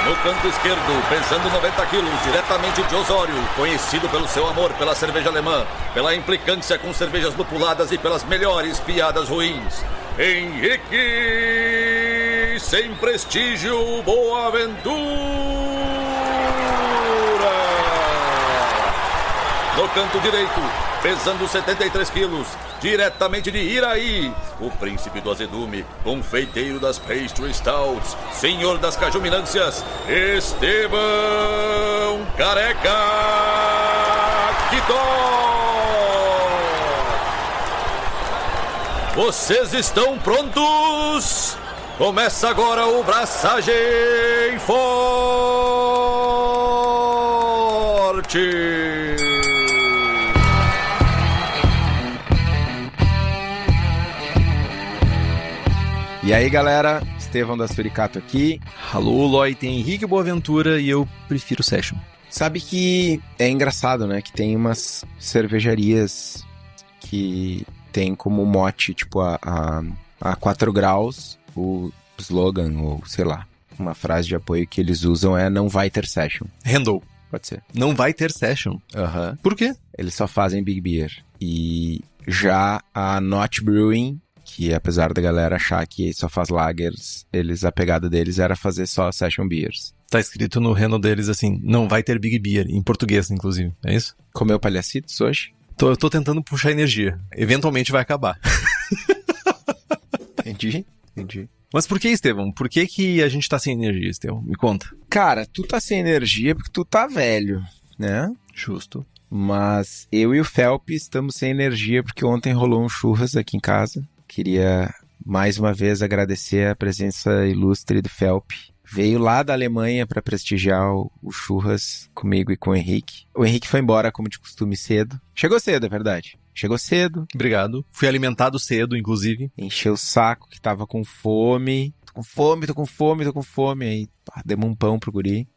No canto esquerdo, pesando 90 quilos, diretamente de Osório, conhecido pelo seu amor pela cerveja alemã, pela implicância com cervejas lupuladas e pelas melhores piadas ruins, Henrique Sem Prestígio Boaventura. No canto direito, pesando 73 quilos, diretamente de Iraí, o príncipe do azedume, confeiteiro das pastry stouts, senhor das cajuminâncias, Estevão Careca Quitó. Vocês estão prontos? Começa agora o Braçagem Forte. E aí, galera, Estevão da Suricato aqui. Alô, Loi, tem Henrique Boaventura e eu prefiro Session. Sabe que é engraçado, né? Que tem umas cervejarias que tem como mote, tipo, a 4 graus, o slogan, ou sei lá, uma frase de apoio que eles usam é não vai ter Session. Handle. Pode ser. Não vai ter Session. Aham. Por quê? Eles só fazem Big Beer. E já a Not Brewing, que apesar da galera achar que só faz lagers, a pegada deles era fazer só Session Beers. Tá escrito no handle deles assim, não vai ter Big Beer, em português, inclusive, é isso? Comeu palhacitos hoje? Eu tô tentando puxar energia. Eventualmente vai acabar. Entendi. Mas por que, Estevão? Por que a gente tá sem energia, Estevão? Me conta. Cara, tu tá sem energia porque tu tá velho, né? Justo. Mas eu e o Felp estamos sem energia porque ontem rolou um churras aqui em casa. Queria mais uma vez agradecer a presença ilustre do Felp. Veio lá da Alemanha para prestigiar o churras comigo e com o Henrique. O Henrique foi embora, como de costume, cedo. Chegou cedo, é verdade. Chegou cedo. Obrigado. Fui alimentado cedo, inclusive. Encheu o saco, que tava com fome. Tô com fome. Aí, demos um pão pro guri.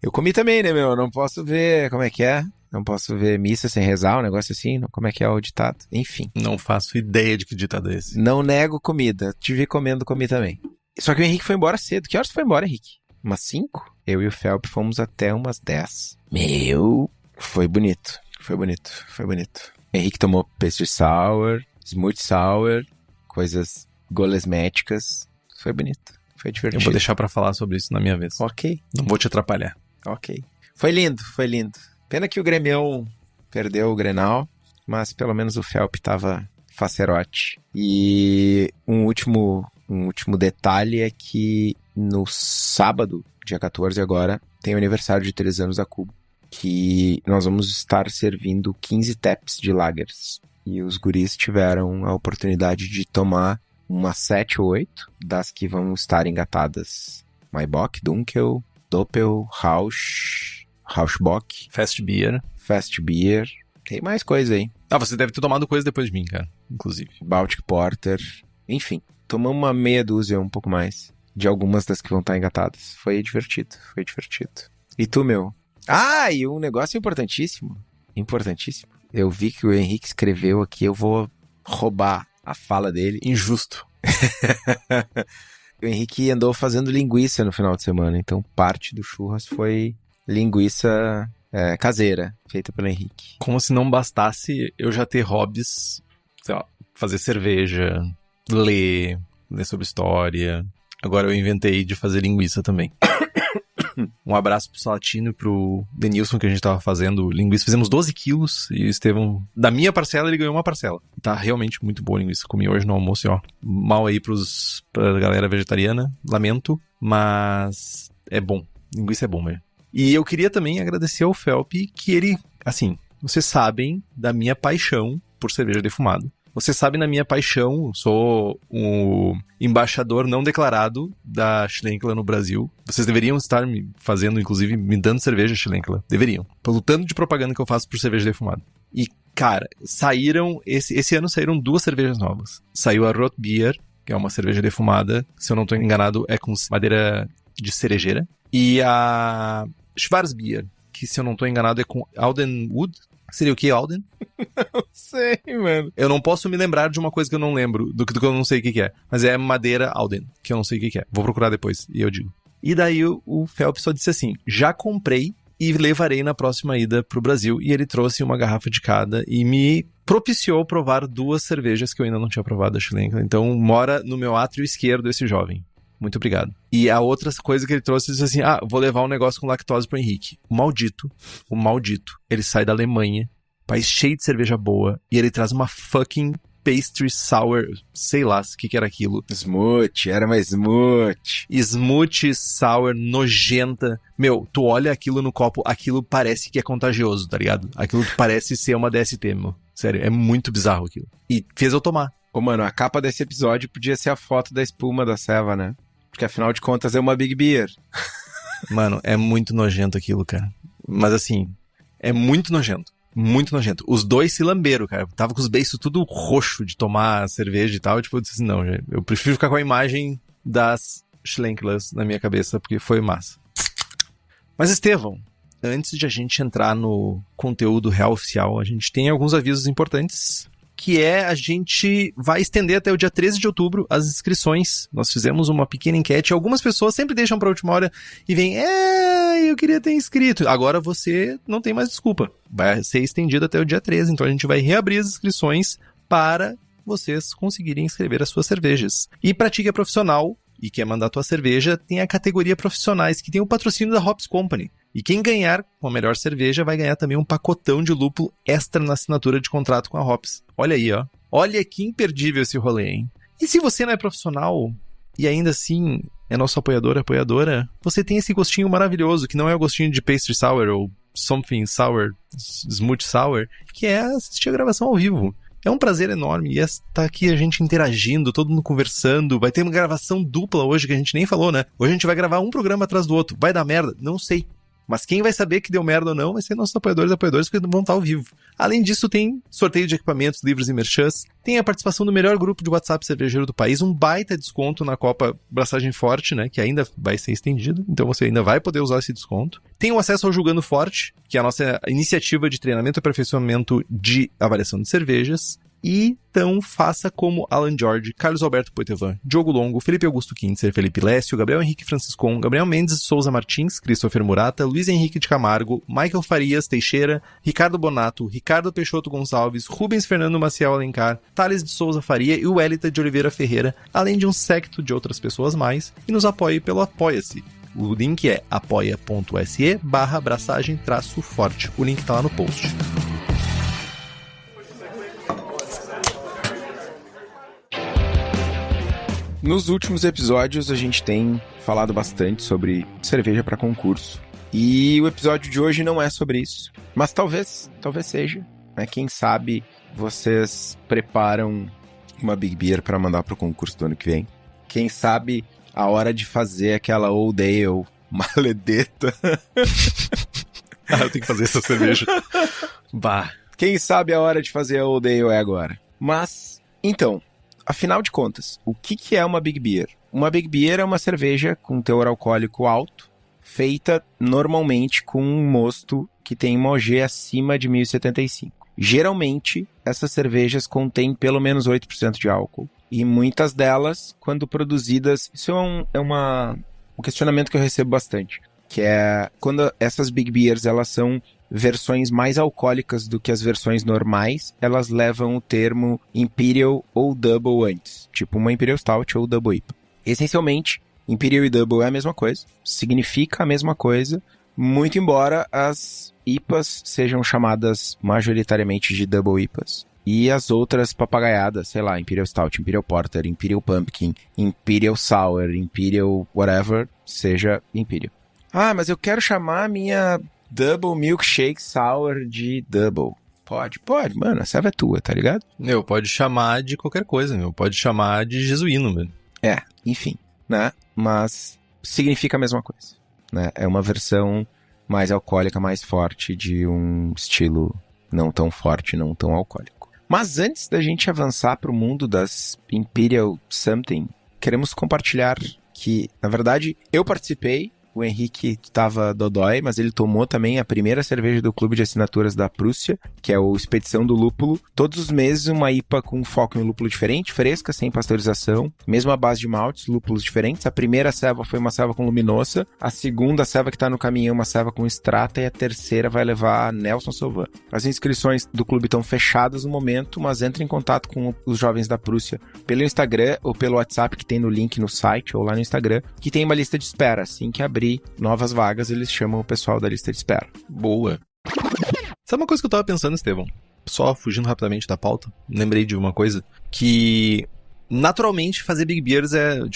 Eu comi também, né, meu? Não posso ver como é que é. Não posso ver missa sem rezar, um negócio assim. Como é que é o ditado? Enfim. Não faço ideia de que ditado é esse. Não nego comida. Te vi comendo, comi também. Só que o Henrique foi embora cedo. Que horas tu foi embora, Henrique? Umas 5? Eu e o Felp fomos até umas 10. Meu... Foi bonito. Henrique tomou pastry sour, smooth sour, coisas golesméticas. Foi bonito. Foi divertido. Eu vou deixar pra falar sobre isso na minha vez. Ok. Não vou te atrapalhar. Ok. Foi lindo. Pena que o Grêmio perdeu o Grenal, mas pelo menos o Felp tava facerote. E um último detalhe é que no sábado, dia 14 agora, tem o aniversário de 3 anos da Cuba, que nós vamos estar servindo 15 taps de lagers. E os guris tiveram a oportunidade de tomar umas 7 ou 8 das que vão estar engatadas. Maibock, Dunkel, Doppel, Rauschbock, Fast Beer. Tem mais coisa aí. Você deve ter tomado coisa depois de mim, cara. Inclusive. Baltic Porter. Enfim, tomamos uma meia dúzia, um pouco mais, de algumas das que vão estar engatadas. Foi divertido. E tu, meu? E um negócio importantíssimo. Eu vi que o Henrique escreveu aqui, eu vou roubar a fala dele. Injusto. O Henrique andou fazendo linguiça no final de semana, então parte do churras foi linguiça caseira, feita pelo Henrique. Como se não bastasse eu já ter hobbies, sei lá, fazer cerveja, ler sobre história. Agora eu inventei de fazer linguiça também. Um abraço pro Salatino e pro Denilson, que a gente tava fazendo linguiça. Fizemos 12 quilos e o Estevão, da minha parcela, ele ganhou uma parcela. Tá realmente muito boa a linguiça. Comi hoje no almoço e mal aí pra galera vegetariana. Lamento, mas é bom. Linguiça é bom, velho. E eu queria também agradecer ao Felp, que ele, assim, vocês sabem da minha paixão por cerveja defumada. Vocês sabem da minha paixão, sou o embaixador não declarado da Schlenkerla no Brasil. Vocês deveriam estar me fazendo, inclusive, me dando cerveja Schlenkerla. Deveriam. Pelo tanto de propaganda que eu faço por cerveja defumada. E, cara, esse ano saíram 2 cervejas novas. Saiu a Rotbier, que é uma cerveja defumada, se eu não estou enganado, é com madeira de cerejeira. E a Schwarzbier, que se eu não estou enganado é com Aldenwood. Seria o que, Alden? Não sei, mano. Eu não posso me lembrar de uma coisa que eu não lembro, do que eu não sei o que é. Mas é madeira Alden, que eu não sei o que é. Vou procurar depois e eu digo. E daí o Phelps só disse assim, já comprei e levarei na próxima ida pro Brasil. E ele trouxe uma garrafa de cada e me propiciou provar 2 cervejas que eu ainda não tinha provado da Schlenkerla. Então mora no meu átrio esquerdo esse jovem. Muito obrigado. E a outra coisa que ele trouxe, disse assim, vou levar um negócio com lactose pro Henrique. O maldito, ele sai da Alemanha, país cheio de cerveja boa, e ele traz uma fucking pastry sour, sei lá o que era aquilo. Smooth, era uma smooth. Smooth sour, nojenta. Meu, tu olha aquilo no copo, aquilo parece que é contagioso, tá ligado? Aquilo parece ser uma DST, meu. Sério, é muito bizarro aquilo. E fez eu tomar. Ô, mano, a capa desse episódio podia ser a foto da espuma da ceva, né? Porque afinal de contas é uma Big Beer. Mano, é muito nojento aquilo, cara. Mas assim, é muito nojento. Muito nojento. Os dois se lamberam, cara. Tava com os beiços tudo roxo de tomar cerveja e tal. Tipo, eu disse assim, não, eu prefiro ficar com a imagem das Schlenkerlas na minha cabeça, porque foi massa. Mas, Estevão, antes de a gente entrar no conteúdo real oficial, a gente tem alguns avisos importantes, que é a gente vai estender até o dia 13 de outubro as inscrições. Nós fizemos uma pequena enquete. Algumas pessoas sempre deixam para a última hora e vêm, eu queria ter inscrito. Agora você não tem mais desculpa. Vai ser estendido até o dia 13. Então a gente vai reabrir as inscrições para vocês conseguirem inscrever as suas cervejas. E para ti que é profissional e quer mandar tua cerveja, tem a categoria profissionais, que tem o patrocínio da Hops Company. E quem ganhar com a melhor cerveja vai ganhar também um pacotão de lúpulo extra na assinatura de contrato com a Hops. Olha aí, ó. Olha que imperdível esse rolê, hein? E se você não é profissional e ainda assim é nosso apoiadora, você tem esse gostinho maravilhoso, que não é o gostinho de pastry sour ou something sour, smooth sour, que é assistir a gravação ao vivo. É um prazer enorme e tá aqui a gente interagindo, todo mundo conversando. Vai ter uma gravação dupla hoje que a gente nem falou, né? Hoje a gente vai gravar um programa atrás do outro. Vai dar merda? Não sei. Mas quem vai saber que deu merda ou não vai ser nossos apoiadores, porque vão estar ao vivo. Além disso, tem sorteio de equipamentos, livros e merchans. Tem a participação do melhor grupo de WhatsApp cervejeiro do país. Um baita desconto na Copa Braçagem Forte, né? Que ainda vai ser estendido. Então você ainda vai poder usar esse desconto. Tem o acesso ao Julgando Forte, que é a nossa iniciativa de treinamento e aperfeiçoamento de avaliação de cervejas. E então faça como Alan George, Carlos Alberto Poitevin, Diogo Longo, Felipe Augusto Kintzer, Felipe Lécio, Gabriel Henrique Franciscon, Gabriel Mendes de Souza Martins, Christopher Murata, Luiz Henrique de Camargo, Michael Farias Teixeira, Ricardo Bonato, Ricardo Peixoto Gonçalves, Rubens Fernando Maciel Alencar, Thales de Souza Faria e o Elita de Oliveira Ferreira, além de um séquito de outras pessoas mais, e nos apoie pelo Apoia-se. O link é apoia.se/braçagem-forte. O link tá lá no post. Nos últimos episódios a gente tem falado bastante sobre cerveja para concurso. E o episódio de hoje não é sobre isso. Mas talvez seja, né? Quem sabe vocês preparam uma Big Beer para mandar pro concurso do ano que vem. Quem sabe a hora de fazer aquela Old Ale maledeta. Eu tenho que fazer essa cerveja. Bah. Quem sabe a hora de fazer a Old Ale é agora. Mas, então, afinal de contas, o que é uma Big Beer? Uma Big Beer é uma cerveja com teor alcoólico alto, feita normalmente com um mosto que tem uma OG acima de 1075. Geralmente, essas cervejas contêm pelo menos 8% de álcool. E muitas delas, quando produzidas... Isso é um questionamento que eu recebo bastante. Que é quando essas Big Beers elas são versões mais alcoólicas do que as versões normais, elas levam o termo Imperial ou Double antes. Tipo uma Imperial Stout ou Double IPA. Essencialmente, Imperial e Double é a mesma coisa. Significa a mesma coisa. Muito embora as IPAs sejam chamadas majoritariamente de Double IPAs. E as outras papagaiadas, sei lá, Imperial Stout, Imperial Porter, Imperial Pumpkin, Imperial Sour, Imperial whatever, seja Imperial. Ah, mas eu quero chamar a minha Double Milkshake Sour de Double. Pode, mano, a serva é tua, tá ligado? Pode chamar de qualquer coisa, pode chamar de jesuíno, mano. Enfim, né? Mas significa a mesma coisa, né? É uma versão mais alcoólica, mais forte de um estilo não tão forte, não tão alcoólico. Mas antes da gente avançar para o mundo das Imperial Something, queremos compartilhar que, na verdade, eu participei O Henrique estava dodói, mas ele tomou também a primeira cerveja do clube de assinaturas da Prússia, que é o Expedição do Lúpulo. Todos os meses uma IPA com foco em lúpulo diferente, fresca, sem pasteurização, mesmo à base de maltes, lúpulos diferentes. A primeira ceva foi uma ceva com luminosa, a segunda ceva que está no caminho é uma ceva com Strata e a terceira vai levar Nelson Sauvin. As inscrições do clube estão fechadas no momento, mas entre em contato com os jovens da Prússia pelo Instagram ou pelo WhatsApp que tem no link no site ou lá no Instagram, que tem uma lista de espera. Assim que abrir novas vagas, eles chamam o pessoal da lista de espera. Boa. Sabe uma coisa que eu tava pensando, Estevão? Só fugindo rapidamente da pauta, lembrei de uma coisa, que naturalmente fazer Big Beers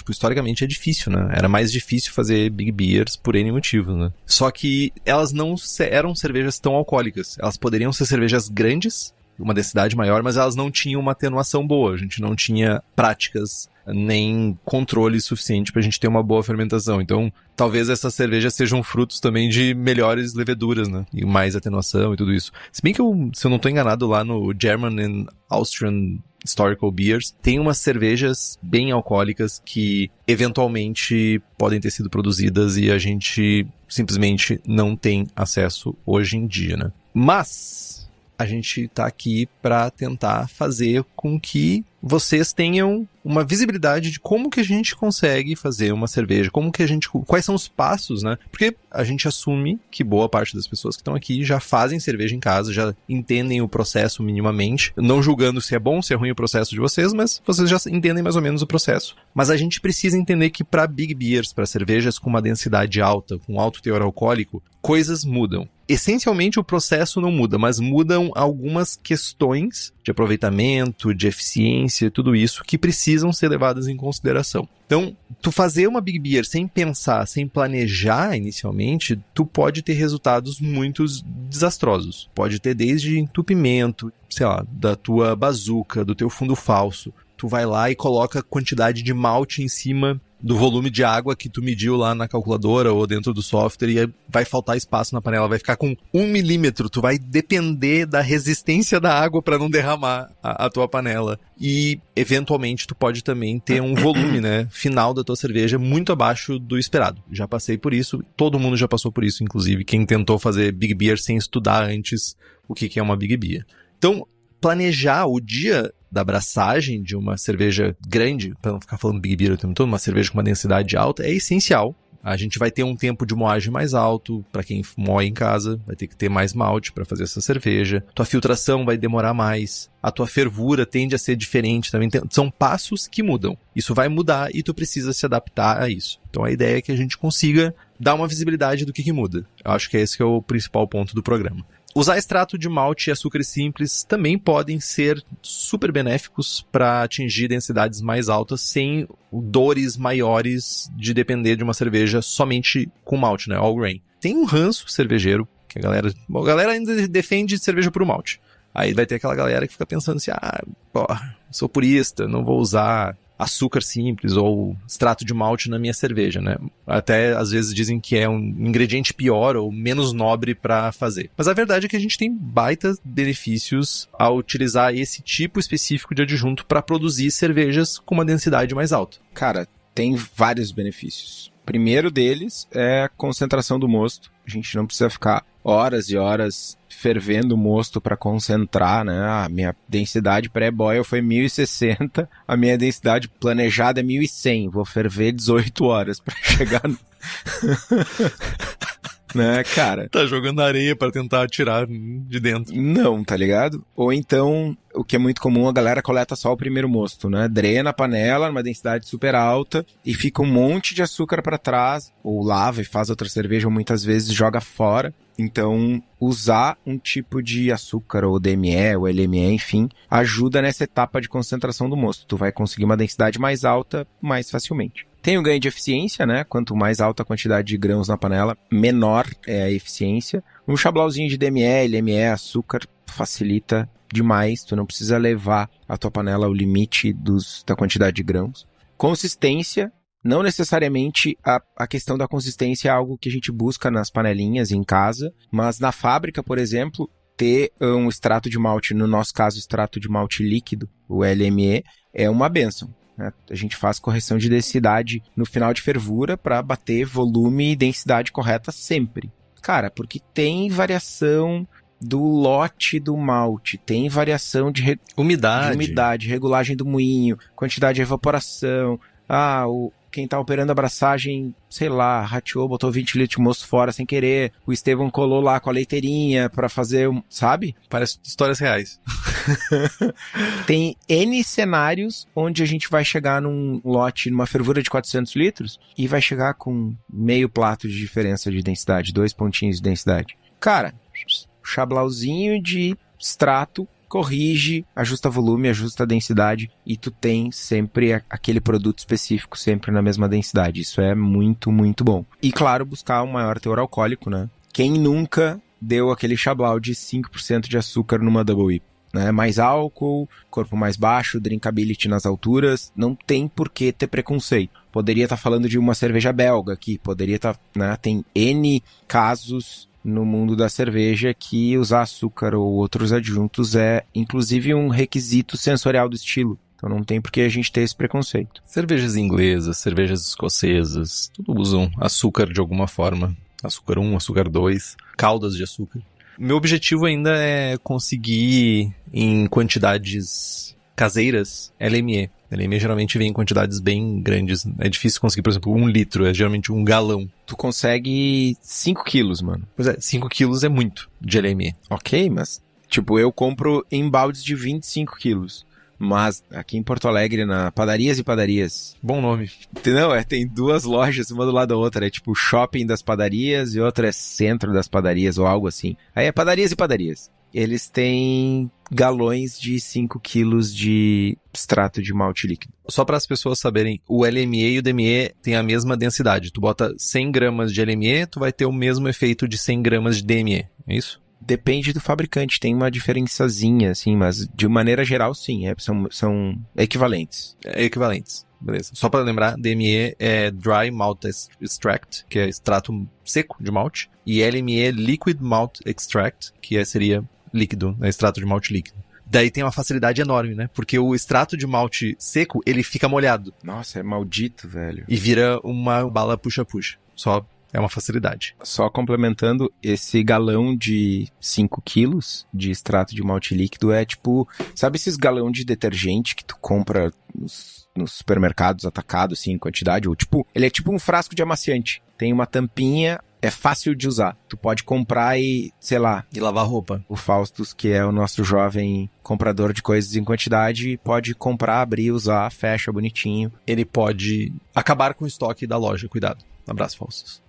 historicamente é difícil, né? Era mais difícil fazer Big Beers por N motivos, né? Só que elas não eram cervejas tão alcoólicas. Elas poderiam ser cervejas grandes, uma densidade maior, mas elas não tinham uma atenuação boa. A gente não tinha práticas nem controle suficiente pra gente ter uma boa fermentação. Então, talvez essas cervejas sejam frutos também de melhores leveduras, né? E mais atenuação e tudo isso. Se bem que se eu não tô enganado, lá no German and Austrian Historical Beers, tem umas cervejas bem alcoólicas que eventualmente podem ter sido produzidas e a gente simplesmente não tem acesso hoje em dia, né? Mas a gente tá aqui para tentar fazer com que vocês tenham uma visibilidade de como que a gente consegue fazer uma cerveja, quais são os passos, né? Porque a gente assume que boa parte das pessoas que estão aqui já fazem cerveja em casa, já entendem o processo minimamente, não julgando se é bom, se é ruim o processo de vocês, mas vocês já entendem mais ou menos o processo. Mas a gente precisa entender que para Big Beers, para cervejas com uma densidade alta, com alto teor alcoólico, coisas mudam. Essencialmente o processo não muda, mas mudam algumas questões de aproveitamento, de eficiência, tudo isso que precisam ser levadas em consideração. Então, tu fazer uma Big Beer sem pensar, sem planejar inicialmente, tu pode ter resultados muito desastrosos. Pode ter desde entupimento, sei lá, da tua bazuca, do teu fundo falso. Tu vai lá e coloca quantidade de malte em cima do volume de água que tu mediu lá na calculadora ou dentro do software e vai faltar espaço na panela, vai ficar com 1 milímetro, tu vai depender da resistência da água para não derramar a tua panela. E, eventualmente, tu pode também ter um volume, né, final da tua cerveja muito abaixo do esperado. Já passei por isso, todo mundo já passou por isso, inclusive quem tentou fazer Big Beer sem estudar antes o que é uma Big Beer. Então, planejar o dia da abraçagem de uma cerveja grande, para não ficar falando Big Beer o tempo todo, uma cerveja com uma densidade alta, é essencial. A gente vai ter um tempo de moagem mais alto, para quem moe em casa, vai ter que ter mais malte para fazer essa cerveja. Tua filtração vai demorar mais, a tua fervura tende a ser diferente também. São passos que mudam. Isso vai mudar e tu precisa se adaptar a isso. Então a ideia é que a gente consiga dar uma visibilidade do que muda. Eu acho que esse que é o principal ponto do programa. Usar extrato de malte e açúcares simples também podem ser super benéficos para atingir densidades mais altas sem dores maiores de depender de uma cerveja somente com malte, né? All grain. Tem um ranço cervejeiro, que a galera ainda defende cerveja por malte. Aí vai ter aquela galera que fica pensando assim, sou purista, não vou usar açúcar simples ou extrato de malte na minha cerveja, né? Até às vezes dizem que é um ingrediente pior ou menos nobre para fazer. Mas a verdade é que a gente tem baitas benefícios ao utilizar esse tipo específico de adjunto para produzir cervejas com uma densidade mais alta. Cara, tem vários benefícios. O primeiro deles é a concentração do mosto. A gente não precisa ficar horas e horas fervendo o mosto para concentrar, né? A minha densidade pré-boil foi 1060, a minha densidade planejada é 1100. Vou ferver 18 horas para chegar no... né, cara? Tá jogando areia pra tentar tirar de dentro. Não, tá ligado? Ou então, o que é muito comum, a galera coleta só o primeiro mosto, né? Drena a panela numa densidade super alta e fica um monte de açúcar pra trás, ou lava e faz outra cerveja, ou muitas vezes joga fora. Então, usar um tipo de açúcar, ou DME, ou LME, enfim, ajuda nessa etapa de concentração do mosto. Tu vai conseguir uma densidade mais alta mais facilmente. Tem o ganho de eficiência, né? Quanto mais alta a quantidade de grãos na panela, menor é a eficiência. Um chablauzinho de DME, LME, açúcar, facilita demais. Tu não precisa levar a tua panela ao limite da quantidade de grãos. Consistência. Não necessariamente a questão da consistência é algo que a gente busca nas panelinhas em casa, mas na fábrica, por exemplo, ter um extrato de malte, no nosso caso, extrato de malte líquido, o LME, é uma bênção. né? A gente faz correção de densidade no final de fervura para bater volume e densidade correta sempre. Cara, porque tem variação do lote do malte, tem variação de umidade, regulagem do moinho, quantidade de evaporação. Quem tá operando a abraçagem, sei lá, rateou, botou 20 litros de moço fora sem querer. O Estevão colou lá com a leiteirinha pra fazer, sabe? Parece histórias reais. Tem N cenários onde a gente vai chegar num lote, numa fervura de 400 litros e vai chegar com meio plato de diferença de densidade, 2 pontinhos de densidade. Cara, chablauzinho de extrato, corrige, ajusta volume, ajusta a densidade e tu tem sempre aquele produto específico sempre na mesma densidade. Isso é muito, muito bom. E claro, buscar um maior teor alcoólico, né? Quem nunca deu aquele chablau de 5% de açúcar numa Double IPA? Né? Mais álcool, corpo mais baixo, drinkability nas alturas, não tem por que ter preconceito. Poderia estar falando de uma cerveja belga aqui, poderia estar, né? Tem N casos no mundo da cerveja que usar açúcar ou outros adjuntos é, inclusive, um requisito sensorial do estilo. Então não tem por que a gente ter esse preconceito. Cervejas inglesas, cervejas escocesas, tudo usam açúcar de alguma forma. Açúcar 1, açúcar 2, caldas de açúcar. Meu objetivo ainda é conseguir, em quantidades caseiras, LME. LME geralmente vem em quantidades bem grandes. É difícil conseguir, por exemplo, 1 litro, é geralmente 1 galão. Tu consegue 5 quilos, mano. Pois é, 5 quilos é muito de LME. Ok, mas, tipo, eu compro em baldes de 25 quilos. Mas aqui em Porto Alegre, na Padarias e Padarias. Bom nome. Não, tem 2 lojas, uma do lado da outra. É tipo shopping das padarias e outra é centro das padarias ou algo assim. Aí é Padarias e Padarias. Eles têm galões de 5 quilos de extrato de malte líquido. Só para as pessoas saberem, o LME e o DME têm a mesma densidade. Tu bota 100 gramas de LME, tu vai ter o mesmo efeito de 100 gramas de DME, é isso? Depende do fabricante, tem uma diferençazinha, assim, mas de maneira geral, sim, são equivalentes. Equivalentes, beleza. Só para lembrar, DME é Dry Malt Extract, que é extrato seco de malte, e LME Liquid Malt Extract, que seria líquido, extrato de malte líquido. Daí tem uma facilidade enorme, né? Porque o extrato de malte seco, ele fica molhado. Nossa, é maldito, velho. E vira uma bala puxa-puxa. Só é uma facilidade. Só complementando, esse galão de 5 quilos de extrato de malte líquido é tipo... Sabe esses galão de detergente que tu compra nos supermercados atacado, assim, em quantidade? Ou tipo, ele é tipo um frasco de amaciante. Tem uma tampinha... É fácil de usar. Tu pode comprar e, sei lá... E lavar roupa. O Faustus, que é o nosso jovem comprador de coisas em quantidade, pode comprar, abrir, usar, fecha bonitinho. Ele pode acabar com o estoque da loja. Cuidado. Abraço, Faustus.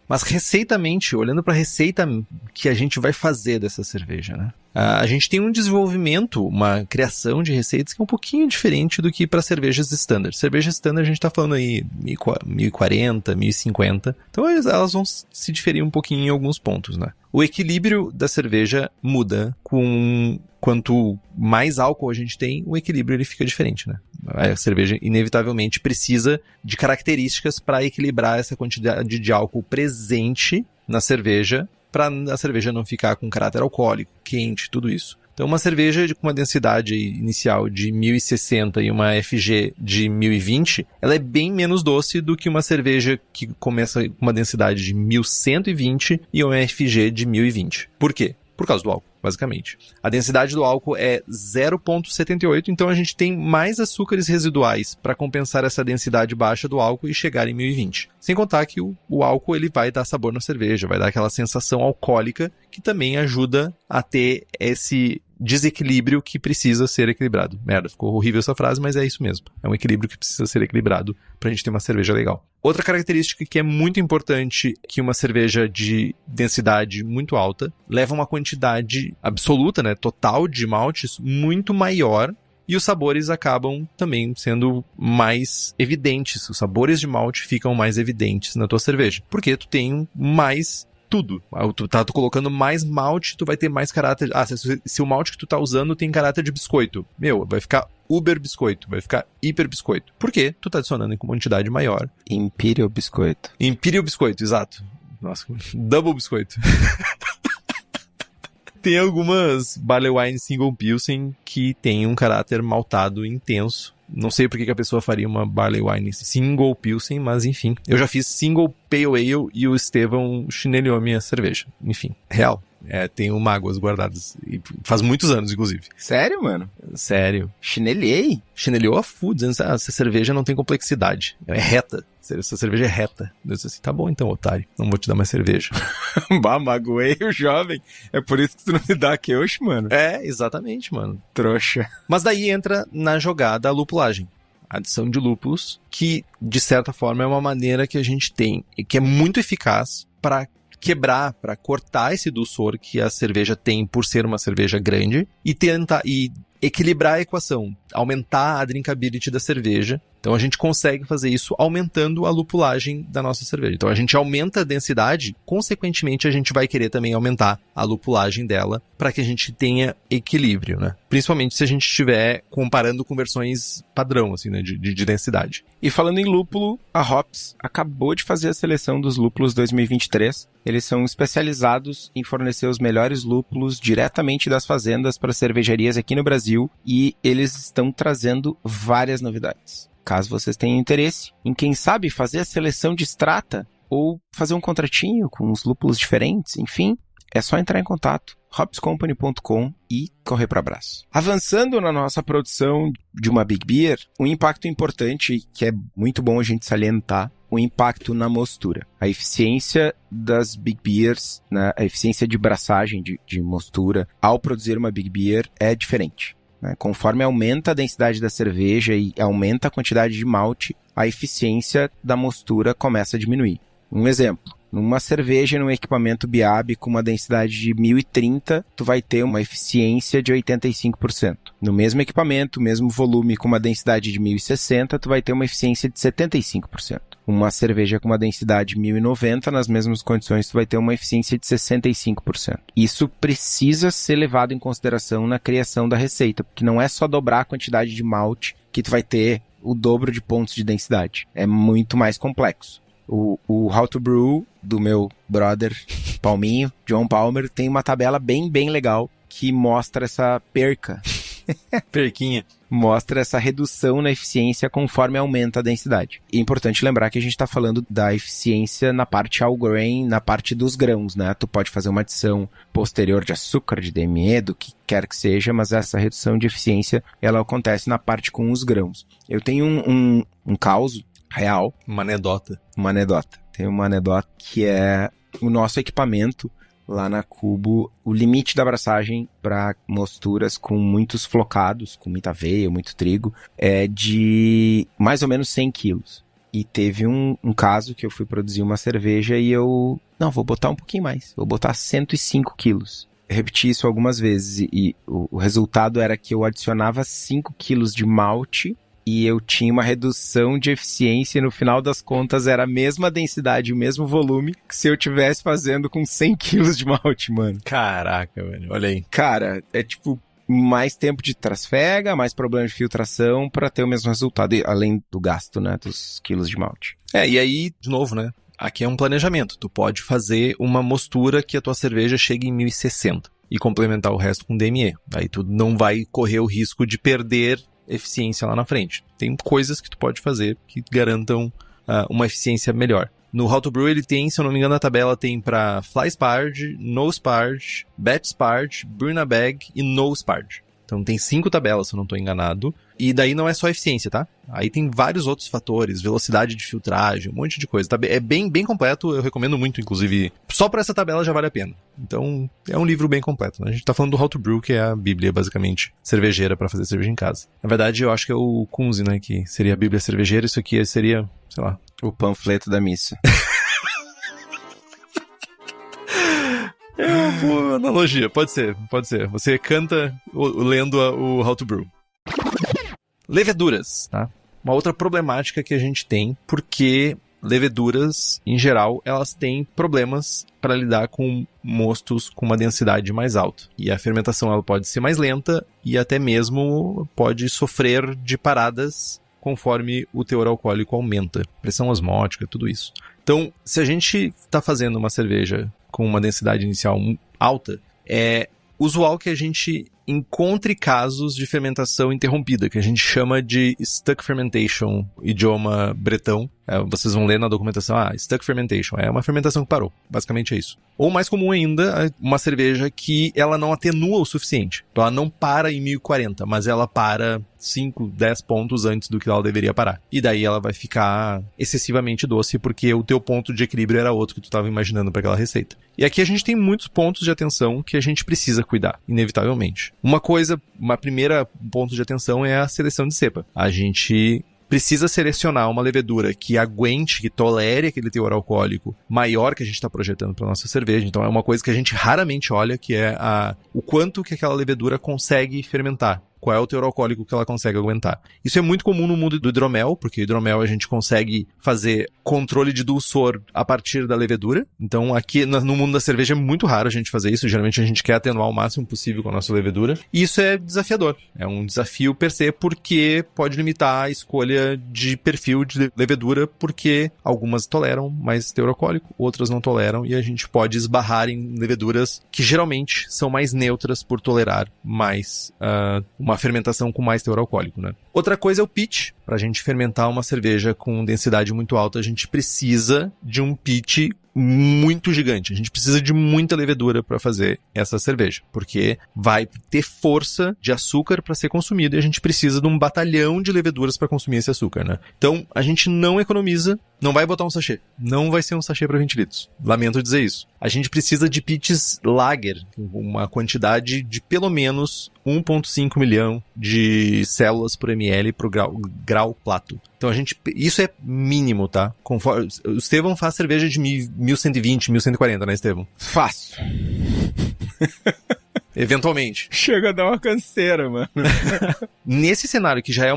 Mas receitamente, olhando para a receita que a gente vai fazer dessa cerveja, né? A gente tem um desenvolvimento, uma criação de receitas que é um pouquinho diferente do que para cervejas standard. Cerveja standard a gente está falando aí 1040, 1050. Então elas vão se diferir um pouquinho em alguns pontos, né? O equilíbrio da cerveja muda com quanto mais álcool a gente tem, o equilíbrio ele fica diferente, né? A cerveja inevitavelmente precisa de características para equilibrar essa quantidade de álcool presente na cerveja, para a cerveja não ficar com caráter alcoólico, quente, tudo isso. Então uma cerveja com uma densidade inicial de 1060 e uma FG de 1020, ela é bem menos doce do que uma cerveja que começa com uma densidade de 1120 e uma FG de 1020. Por quê? Por causa do álcool, basicamente. A densidade do álcool é 0,78, então a gente tem mais açúcares residuais para compensar essa densidade baixa do álcool e chegar em 1020. Sem contar que o álcool ele vai dar sabor na cerveja, vai dar aquela sensação alcoólica que também ajuda a ter esse desequilíbrio que precisa ser equilibrado. Merda, ficou horrível essa frase, mas é isso mesmo. É um equilíbrio que precisa ser equilibrado pra gente ter uma cerveja legal. Outra característica que é muito importante que uma cerveja de densidade muito alta leva uma quantidade absoluta, né, total de maltes muito maior e os sabores acabam também sendo mais evidentes. Os sabores de malte ficam mais evidentes na tua cerveja, porque tu tem mais tudo. Tu tá colocando mais malte, tu vai ter mais caráter... se o malte que tu tá usando tem caráter de biscoito, vai ficar uber biscoito, vai ficar hiper biscoito. Por quê? Tu tá adicionando em quantidade maior. Imperial biscoito. Imperial biscoito, exato. Nossa, double biscoito. Tem algumas Barley Wine Single Pilsen que tem um caráter maltado intenso Não sei por que a pessoa faria uma Barley Wine Single Pilsen, mas enfim. Eu já fiz Single Pale Ale e o Estevão chinelhou a minha cerveja. Enfim, real. Tenho mágoas guardadas. E faz muitos anos, inclusive. Sério, mano? Sério. Chinelei? Chinelhou a full, dizendo assim, essa cerveja não tem complexidade. É reta. Essa cerveja é reta. Eu disse assim, tá bom então, otário. Não vou te dar mais cerveja. Bah, magoei o jovem. É por isso que tu não me dá Keush, mano. Exatamente, mano. Trouxa. Mas daí entra na jogada a lupulagem. A adição de lúpulos, que, de certa forma, é uma maneira que a gente tem, e que é muito eficaz para quebrar, para cortar esse dulçor que a cerveja tem por ser uma cerveja grande e tentar equilibrar a equação, aumentar a drinkability da cerveja. Então a gente consegue fazer isso aumentando a lupulagem da nossa cerveja. Então a gente aumenta a densidade, consequentemente a gente vai querer também aumentar a lupulagem dela para que a gente tenha equilíbrio, né? Principalmente se a gente estiver comparando com versões padrão, assim, né, de densidade. E falando em lúpulo, a Hops acabou de fazer a seleção dos lúpulos 2023. Eles são especializados em fornecer os melhores lúpulos diretamente das fazendas para cervejarias aqui no Brasil e eles estão trazendo várias novidades. Caso vocês tenham interesse em, quem sabe, fazer a seleção de extrata ou fazer um contratinho com uns lúpulos diferentes, enfim, é só entrar em contato, hopscompany.com e correr para abraço. Avançando na nossa produção de uma Big Beer, um impacto importante que é muito bom a gente salientar, o impacto na mostura. A eficiência das Big Beers, né, a eficiência de braçagem de mostura ao produzir uma Big Beer é diferente. Conforme aumenta a densidade da cerveja e aumenta a quantidade de malte, a eficiência da mostura começa a diminuir. Um exemplo, numa cerveja num equipamento BIAB com uma densidade de 1030, tu vai ter uma eficiência de 85%. No mesmo equipamento, mesmo volume com uma densidade de 1060, tu vai ter uma eficiência de 75%. Uma cerveja com uma densidade de 1090, nas mesmas condições, tu vai ter uma eficiência de 65%. Isso precisa ser levado em consideração na criação da receita, porque não é só dobrar a quantidade de malte que tu vai ter o dobro de pontos de densidade. É muito mais complexo. O How to Brew do meu brother Palminho, John Palmer, tem uma tabela bem legal que mostra essa perca. Perquinha. Mostra essa redução na eficiência conforme aumenta a densidade. E é importante lembrar que a gente está falando da eficiência na parte all grain, na parte dos grãos, né? Tu pode fazer uma adição posterior de açúcar, de DME, do que quer que seja, mas essa redução de eficiência, ela acontece na parte com os grãos. Eu tenho um caso real. Uma anedota. Tem uma anedota que é o nosso equipamento lá na Cubo, o limite da abraçagem para mosturas com muitos flocados, com muita aveia, muito trigo, é de mais ou menos 100 quilos. E teve um caso que eu fui produzir uma cerveja e vou botar um pouquinho mais, vou botar 105 quilos. Eu repeti isso algumas vezes e o resultado era que eu adicionava 5 quilos de malte e eu tinha uma redução de eficiência e no final das contas era a mesma densidade, o mesmo volume que se eu tivesse fazendo com 100 quilos de malte, mano. Caraca, velho, olha aí. Cara, é tipo mais tempo de trasfega, mais problema de filtração para ter o mesmo resultado, além do gasto, né, dos quilos de malte. E aí, de novo, né, aqui é um planejamento. Tu pode fazer uma mostura que a tua cerveja chegue em 1060 e complementar o resto com DME. Aí tu não vai correr o risco de perder eficiência lá na frente. Tem coisas que tu pode fazer que garantam uma eficiência melhor. No How to Brew ele tem, se eu não me engano, a tabela tem para Fly Sparge, No Sparge, Batch Sparge, Burn a Bag e No Sparge. Então tem 5 tabelas, se eu não estou enganado. E daí não é só eficiência, tá? Aí tem vários outros fatores, velocidade de filtragem, um monte de coisa. É bem completo, eu recomendo muito, inclusive. Só para essa tabela já vale a pena. Então é um livro bem completo, né? A gente tá falando do How to Brew, que é a bíblia, basicamente, cervejeira para fazer cerveja em casa. Na verdade, eu acho que é o Kunze, né? Que seria a bíblia cervejeira. Isso aqui seria, sei lá... o panfleto da missa. É uma boa analogia, pode ser. Você canta lendo o How to Brew. Leveduras, tá? Uma outra problemática que a gente tem, porque leveduras, em geral, elas têm problemas para lidar com mostos com uma densidade mais alta. E a fermentação ela pode ser mais lenta e até mesmo pode sofrer de paradas conforme o teor alcoólico aumenta. Pressão osmótica, tudo isso. Então, se a gente está fazendo uma cerveja com uma densidade inicial alta, é usual que a gente encontre casos de fermentação interrompida, que a gente chama de stuck fermentation, idioma bretão. Vocês vão ler na documentação, stuck fermentation, é uma fermentação que parou, basicamente é isso. Ou mais comum ainda, uma cerveja que ela não atenua o suficiente. Então ela não para em 1040, mas ela para 5, 10 pontos antes do que ela deveria parar. E daí ela vai ficar excessivamente doce, porque o teu ponto de equilíbrio era outro que tu estava imaginando para aquela receita. E aqui a gente tem muitos pontos de atenção que a gente precisa cuidar, inevitavelmente. Uma primeira ponto de atenção é a seleção de cepa. A gente precisa selecionar uma levedura que aguente, que tolere aquele teor alcoólico maior que a gente está projetando para nossa cerveja. Então é uma coisa que a gente raramente olha, que é o quanto que aquela levedura consegue fermentar. Qual é o teor alcoólico que ela consegue aguentar. Isso é muito comum no mundo do hidromel, porque o hidromel a gente consegue fazer controle de dulçor a partir da levedura. Então aqui no mundo da cerveja é muito raro a gente fazer isso. Geralmente a gente quer atenuar o máximo possível com a nossa levedura. E isso é desafiador. É um desafio per se, porque pode limitar a escolha de perfil de levedura, porque algumas toleram mais teor alcoólico, outras não toleram, e a gente pode esbarrar em leveduras que geralmente são mais neutras por tolerar mais uma fermentação com mais teor alcoólico, né? Outra coisa é o pitch. Para a gente fermentar uma cerveja com densidade muito alta, a gente precisa de um pitch muito gigante. A gente precisa de muita levedura para fazer essa cerveja, porque vai ter força de açúcar para ser consumido e a gente precisa de um batalhão de leveduras para consumir esse açúcar, né? Então, a gente não economiza, não vai botar um sachê. Não vai ser um sachê para 20 litros. Lamento dizer isso. A gente precisa de pitches lager, uma quantidade de pelo menos 1,5 milhão de células por ml pro grau plato. Então isso é mínimo, tá? Conforme, o Estevão faz cerveja de 1120, 1140, né, Estevão? Faço. Eventualmente. Chega a dar uma canseira, mano. Nesse cenário que já é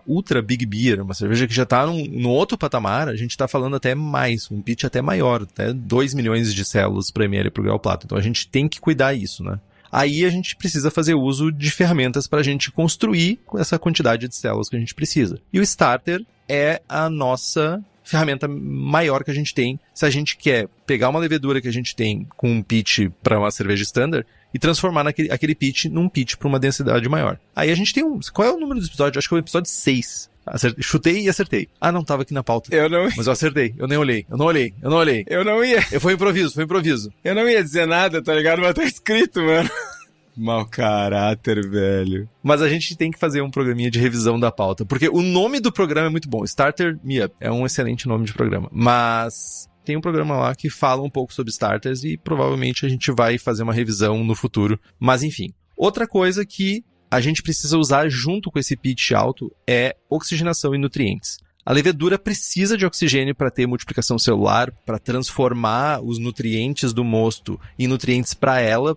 ultra big beer, uma cerveja que já tá no outro patamar, a gente tá falando até mais, um pitch até maior, até 2 milhões de células por ml pro grau plato. Então a gente tem que cuidar disso, né? Aí a gente precisa fazer uso de ferramentas para a gente construir essa quantidade de células que a gente precisa. E o starter é a nossa ferramenta maior que a gente tem se a gente quer pegar uma levedura que a gente tem com um pitch para uma cerveja standard e transformar aquele pitch num pitch para uma densidade maior. Aí a gente tem qual é o número do episódio? Acho que é o episódio 6. Chutei e acertei. Não tava aqui na pauta. Mas eu acertei. Eu nem olhei. Eu não olhei. Eu não ia. Foi improviso. Eu não ia dizer nada, tá ligado? Mas tá escrito, mano. Mau caráter, velho. Mas a gente tem que fazer um programinha de revisão da pauta. Porque o nome do programa é muito bom. Starter Me Up. É um excelente nome de programa. Mas tem um programa lá que fala um pouco sobre starters e provavelmente a gente vai fazer uma revisão no futuro. Mas enfim. Outra coisa que a gente precisa usar junto com esse pitch alto é oxigenação e nutrientes. A levedura precisa de oxigênio para ter multiplicação celular, para transformar os nutrientes do mosto em nutrientes para ela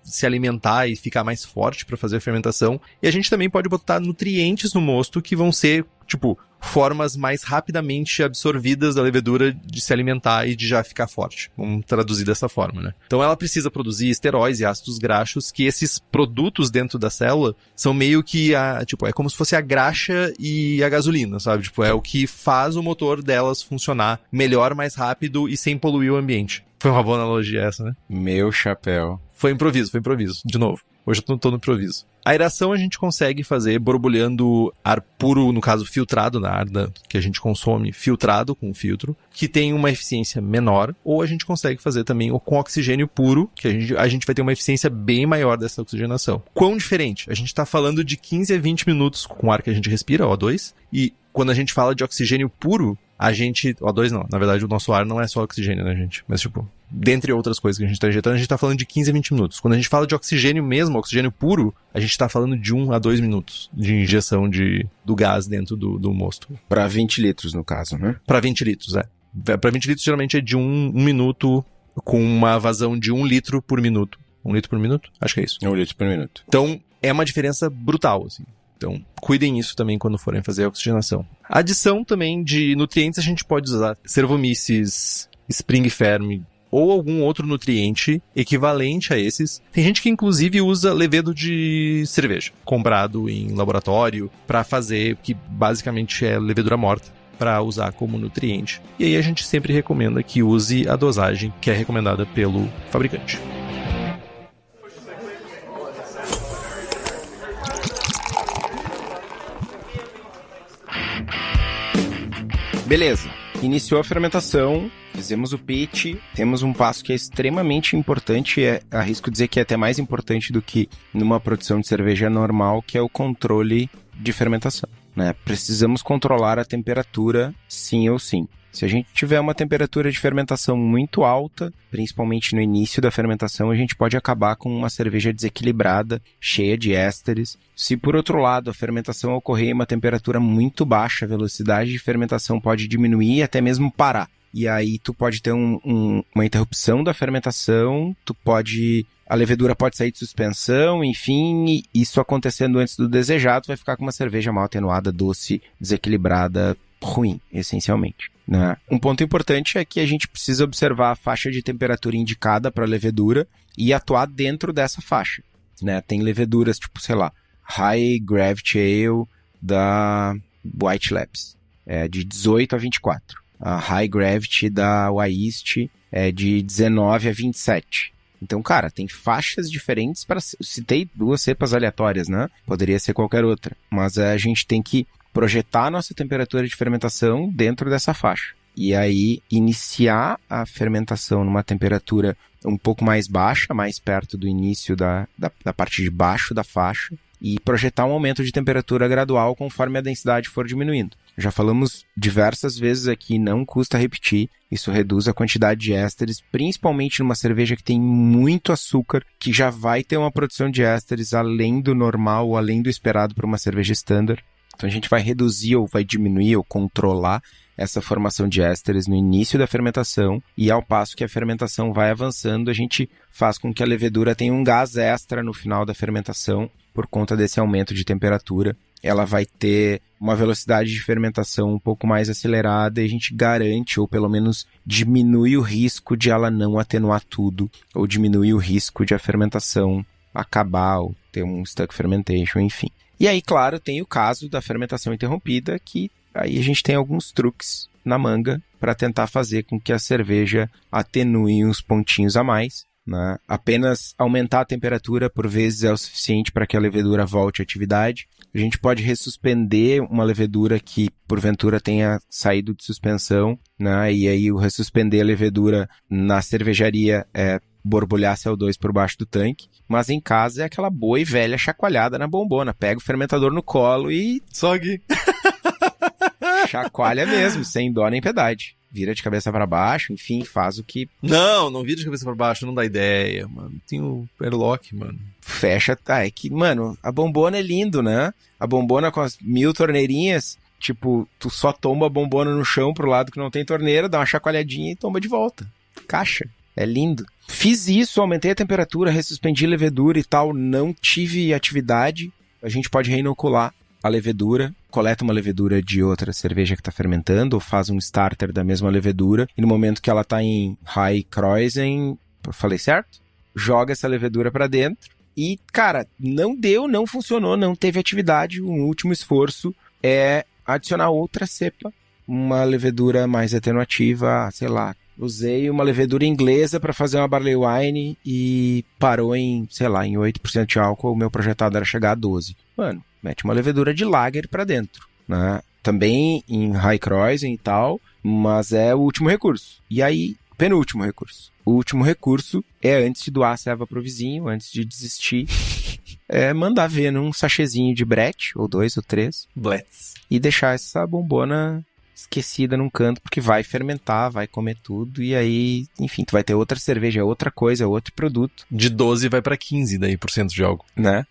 se alimentar e ficar mais forte para fazer a fermentação. E a gente também pode botar nutrientes no mosto que vão ser, formas mais rapidamente absorvidas da levedura de se alimentar e de já ficar forte. Vamos traduzir dessa forma, né? Então ela precisa produzir esteróis e ácidos graxos, que esses produtos dentro da célula são meio que é como se fosse a graxa e a gasolina, sabe? É o que faz o motor delas funcionar melhor, mais rápido e sem poluir o ambiente. Foi uma boa analogia essa, né? Meu chapéu. Foi improviso. De novo. Hoje eu tô no improviso. A aeração a gente consegue fazer borbulhando ar puro, no caso filtrado, na ar que a gente consome filtrado com filtro, que tem uma eficiência menor, ou a gente consegue fazer também com oxigênio puro, que a gente vai ter uma eficiência bem maior dessa oxigenação. Quão diferente? A gente está falando de 15 a 20 minutos com o ar que a gente respira, O2, e quando a gente fala de oxigênio puro, O2 não, na verdade o nosso ar não é só oxigênio, né, gente? Mas dentre outras coisas que a gente está injetando, a gente está falando de 15 a 20 minutos. Quando a gente fala de oxigênio mesmo, oxigênio puro, a gente está falando de 1 a 2 minutos de injeção do gás dentro do mosto. Para 20 litros, no caso, né? Para 20 litros, é. Para 20 litros, geralmente é de 1 minuto com uma vazão de 1 litro por minuto. 1 litro por minuto? Acho que é isso. 1 litro por minuto. Então, é uma diferença brutal, assim. Então, cuidem isso também quando forem fazer a oxigenação. A adição também de nutrientes, a gente pode usar Cervomyces, Spring Ferm ou algum outro nutriente equivalente a esses. Tem gente que inclusive usa levedo de cerveja, comprado em laboratório, para fazer, que basicamente é levedura morta, para usar como nutriente. E aí a gente sempre recomenda que use a dosagem que é recomendada pelo fabricante. Beleza, iniciou a fermentação, fizemos o pitch, temos um passo que é extremamente importante, arrisco dizer que é até mais importante do que numa produção de cerveja normal, que é o controle de fermentação, né? Precisamos controlar a temperatura sim ou sim. Se a gente tiver uma temperatura de fermentação muito alta, principalmente no início da fermentação, a gente pode acabar com uma cerveja desequilibrada, cheia de ésteres. Se, por outro lado, a fermentação ocorrer em uma temperatura muito baixa, a velocidade de fermentação pode diminuir e até mesmo parar. E aí tu pode ter uma interrupção da fermentação, a levedura pode sair de suspensão, enfim, isso acontecendo antes do desejado, vai ficar com uma cerveja mal atenuada, doce, desequilibrada, ruim, essencialmente, né? Um ponto importante é que a gente precisa observar a faixa de temperatura indicada para a levedura e atuar dentro dessa faixa, né? Tem leveduras tipo, sei lá, High Gravity Ale da White Labs, é de 18 a 24. A High Gravity da Wyeast é de 19 a 27. Então, cara, tem faixas diferentes para... Citei 2 cepas aleatórias, né? Poderia ser qualquer outra. Mas a gente tem que projetar a nossa temperatura de fermentação dentro dessa faixa. E aí, iniciar a fermentação numa temperatura um pouco mais baixa, mais perto do início da parte de baixo da faixa, e projetar um aumento de temperatura gradual conforme a densidade for diminuindo. Já falamos diversas vezes aqui, não custa repetir, isso reduz a quantidade de ésteres, principalmente numa cerveja que tem muito açúcar, que já vai ter uma produção de ésteres além do normal, além do esperado para uma cerveja standard. Então a gente vai reduzir ou vai diminuir ou controlar essa formação de ésteres no início da fermentação, e ao passo que a fermentação vai avançando, a gente faz com que a levedura tenha um gás extra no final da fermentação por conta desse aumento de temperatura. Ela vai ter uma velocidade de fermentação um pouco mais acelerada e a gente garante, ou pelo menos diminui o risco de ela não atenuar tudo, ou diminui o risco de a fermentação acabar ou ter um stuck fermentation, enfim. E aí, claro, tem o caso da fermentação interrompida, que aí a gente tem alguns truques na manga para tentar fazer com que a cerveja atenue uns pontinhos a mais, né? Apenas aumentar a temperatura por vezes é o suficiente para que a levedura volte à atividade. A gente pode ressuspender uma levedura que porventura tenha saído de suspensão, né? E aí o ressuspender a levedura na cervejaria é borbulhar CO2 por baixo do tanque, mas em casa é aquela boa e velha chacoalhada na bombona. Pega o fermentador no colo e... Sogue! Chacoalha mesmo, sem dó nem piedade. Vira de cabeça pra baixo, enfim, faz o que... Não vira de cabeça pra baixo, não dá ideia, mano. Tem o airlock, mano. Fecha, tá, é que, mano, a bombona é lindo, né? A bombona com as 1000 torneirinhas, tipo, tu só tomba a bombona no chão pro lado que não tem torneira, dá uma chacoalhadinha e tomba de volta. Caixa. É lindo. Fiz isso, aumentei a temperatura, ressuspendi a levedura e tal, não tive atividade. A gente pode reinocular a levedura, coleta uma levedura de outra cerveja que está fermentando, ou faz um starter da mesma levedura, e no momento que ela está em High Kreuzen, falei certo? Joga essa levedura para dentro, e, cara, não deu, não funcionou, não teve atividade. O último esforço é adicionar outra cepa, uma levedura mais atenuativa, sei lá. Usei uma levedura inglesa para fazer uma barley wine e parou em, sei lá, em 8% de álcool. O meu projetado era chegar a 12%. Mano, mete uma levedura de lager para dentro, né? Também em High Kreuzen e tal, mas é o último recurso. E aí, penúltimo recurso. O último recurso é, antes de doar a serva pro vizinho, antes de desistir, é mandar ver num sachêzinho de Brett, ou 2 ou 3, Bletz, e deixar essa bombona esquecida num canto, porque vai fermentar, vai comer tudo, e aí, enfim, tu vai ter outra cerveja, outra coisa, outro produto. De 12 vai pra 15 daí, por cento de álcool. Né?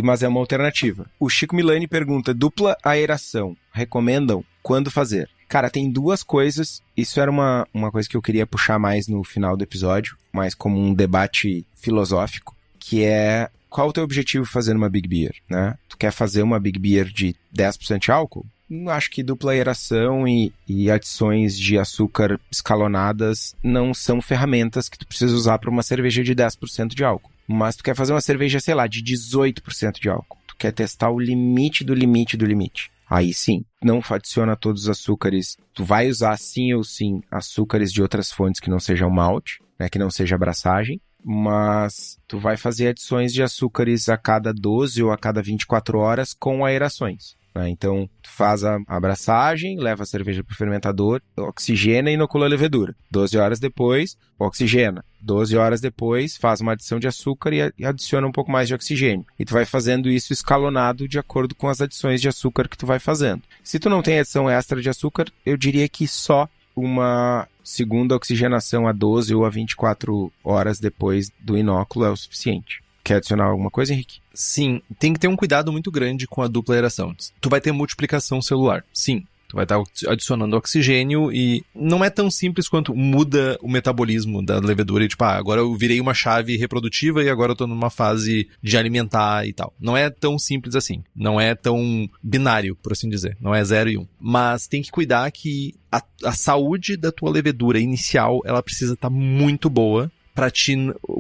Mas é uma alternativa. O Chico Milani pergunta, dupla aeração, recomendam? Quando fazer? Cara, tem 2 coisas, isso era uma coisa que eu queria puxar mais no final do episódio, mais como um debate filosófico, que é, qual o teu objetivo fazendo uma Big Beer, né? Tu quer fazer uma Big Beer de 10% de álcool? Acho que dupla aeração e adições de açúcar escalonadas não são ferramentas que tu precisa usar para uma cerveja de 10% de álcool. Mas tu quer fazer uma cerveja, sei lá, de 18% de álcool. Tu quer testar o limite do limite do limite. Aí sim, não adiciona todos os açúcares. Tu vai usar sim ou sim açúcares de outras fontes que não sejam malte, né, que não seja abraçagem. Mas tu vai fazer adições de açúcares a cada 12 ou a cada 24 horas com aerações. né? Então, tu faz a abraçagem, leva a cerveja pro fermentador, oxigena e inocula a levedura. 12 horas depois, oxigena. 12 horas depois, faz uma adição de açúcar e adiciona um pouco mais de oxigênio. E tu vai fazendo isso escalonado de acordo com as adições de açúcar que tu vai fazendo. Se tu não tem adição extra de açúcar, eu diria que só uma segunda oxigenação a 12 ou a 24 horas depois do inóculo é o suficiente. Quer adicionar alguma coisa, Henrique? Sim, tem que ter um cuidado muito grande com a dupla aeração. Tu vai ter multiplicação celular, sim. Tu vai estar adicionando oxigênio e não é tão simples quanto muda o metabolismo da levedura e tipo, agora eu virei uma chave reprodutiva e agora eu tô numa fase de alimentar e tal. Não é tão simples assim. Não é tão binário, por assim dizer. Não é 0 e 1. Mas tem que cuidar que a saúde da tua levedura inicial, ela precisa estar muito boa para ti,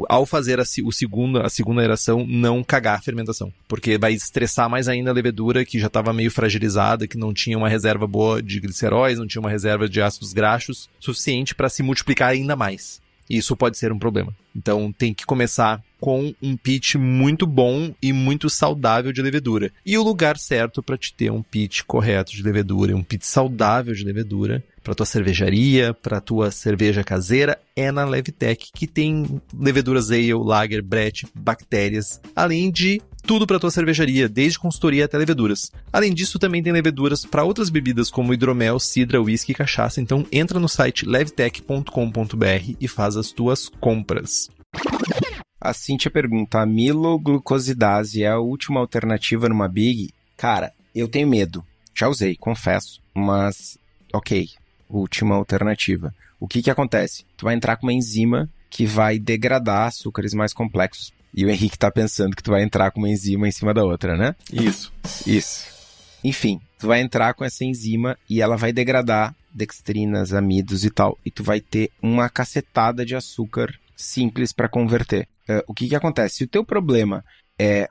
ao fazer a segunda aeração, não cagar a fermentação. Porque vai estressar mais ainda a levedura, que já estava meio fragilizada, que não tinha uma reserva boa de gliceróis, não tinha uma reserva de ácidos graxos suficiente para se multiplicar ainda mais. E isso pode ser um problema. Então tem que começar com um pitch muito bom e muito saudável de levedura. E o lugar certo para te ter um pitch correto de levedura, um pitch saudável de levedura, para tua cervejaria, para tua cerveja caseira, é na Levtech, que tem leveduras ale, lager, brett, bactérias, além de tudo para tua cervejaria, desde consultoria até leveduras. Além disso, também tem leveduras para outras bebidas como hidromel, cidra, whisky e cachaça. Então entra no site levtech.com.br e faz as tuas compras. A Cíntia pergunta, a amiloglucosidase é a última alternativa numa Big? Cara, eu tenho medo. Já usei, confesso. Mas, ok, última alternativa. O que acontece? Tu vai entrar com uma enzima que vai degradar açúcares mais complexos. E o Henrique tá pensando que tu vai entrar com uma enzima em cima da outra, né? Isso. Enfim, tu vai entrar com essa enzima e ela vai degradar dextrinas, amidos e tal. E tu vai ter uma cacetada de açúcar simples para converter. O que acontece? Se o teu problema é,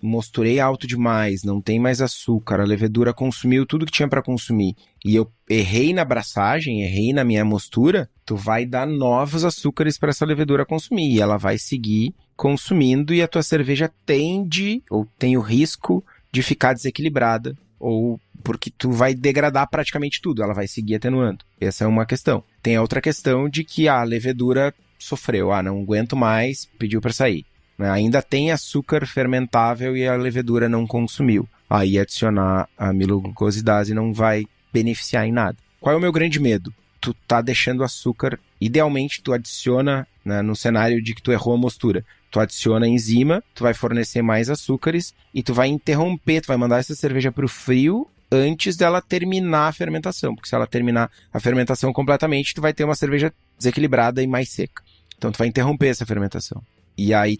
mosturei alto demais, não tem mais açúcar, a levedura consumiu tudo que tinha para consumir, e eu errei na abraçagem, errei na minha mostura, tu vai dar novos açúcares para essa levedura consumir, e ela vai seguir consumindo, e a tua cerveja tende, ou tem o risco de ficar desequilibrada, ou porque tu vai degradar praticamente tudo, ela vai seguir atenuando. Essa é uma questão. Tem a outra questão de que a levedura sofreu, não aguento mais, pediu para sair. Ainda tem açúcar fermentável e a levedura não consumiu. Aí adicionar a amiloglucosidase não vai beneficiar em nada. Qual é o meu grande medo? Tu tá deixando açúcar, idealmente tu adiciona, no cenário de que tu errou a mostura, tu adiciona a enzima, tu vai fornecer mais açúcares e tu vai interromper, tu vai mandar essa cerveja pro frio antes dela terminar a fermentação, porque se ela terminar a fermentação completamente, tu vai ter uma cerveja desequilibrada e mais seca. Então tu vai interromper essa fermentação. E aí,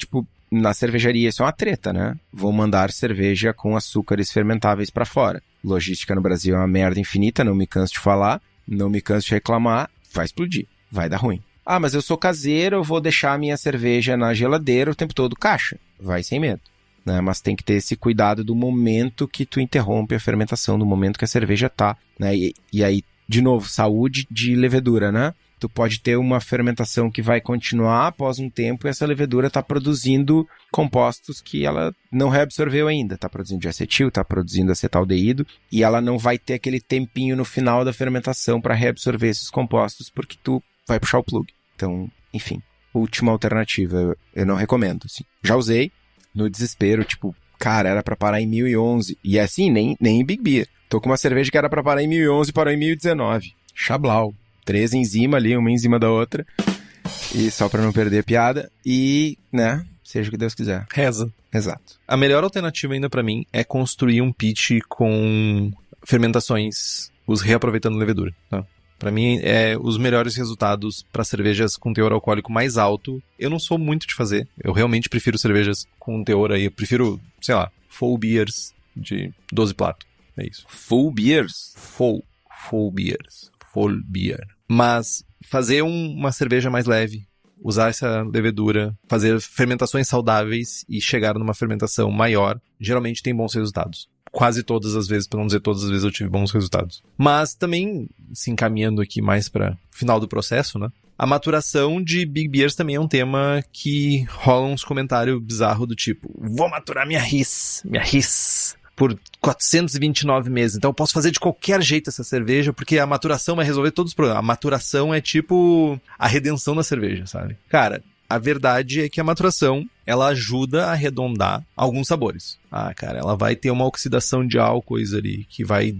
na cervejaria isso é uma treta, né? Vou mandar cerveja com açúcares fermentáveis pra fora. Logística no Brasil é uma merda infinita, não me canso de falar, não me canso de reclamar, vai explodir, vai dar ruim. Mas eu sou caseiro, eu vou deixar a minha cerveja na geladeira o tempo todo, caixa, vai sem medo. Né? Mas tem que ter esse cuidado do momento que tu interrompe a fermentação, do momento que a cerveja tá, né? E aí, de novo, saúde de levedura, né? Tu pode ter uma fermentação que vai continuar após um tempo e essa levedura está produzindo compostos que ela não reabsorveu ainda. Está produzindo diacetil, está produzindo acetaldeído e ela não vai ter aquele tempinho no final da fermentação para reabsorver esses compostos porque tu vai puxar o plug. Então, enfim, última alternativa, eu não recomendo. Assim. Já usei no desespero, cara, era para parar em 1011 e assim, nem em Big Beer. Tô com uma cerveja que era para parar em 1011 e parou em 1019. Chablau. 3 enzimas ali, uma em cima da outra. E só pra não perder a piada. E, seja o que Deus quiser. Reza. Exato. A melhor alternativa ainda pra mim é construir um pitch com fermentações, os reaproveitando levedura. Tá? Pra mim, é os melhores resultados pra cervejas com teor alcoólico mais alto. Eu não sou muito de fazer. Eu realmente prefiro cervejas com teor aí. Eu prefiro, full beers de 12 plato. É isso. Full beers? Full beers. Full beer. Mas fazer uma cerveja mais leve, usar essa levedura, fazer fermentações saudáveis e chegar numa fermentação maior, geralmente tem bons resultados. Quase todas as vezes, para não dizer todas as vezes, eu tive bons resultados. Mas também, se encaminhando aqui mais para final do processo, né? A maturação de Big Beers também é um tema que rola uns comentários bizarros do tipo, vou maturar minha RIS. por 429 meses. Então eu posso fazer de qualquer jeito essa cerveja, porque a maturação vai resolver todos os problemas. A maturação é tipo a redenção da cerveja, sabe? Cara, a verdade é que a maturação, ela ajuda a arredondar alguns sabores. Ah, cara, ela vai ter uma oxidação de álcoois ali, que vai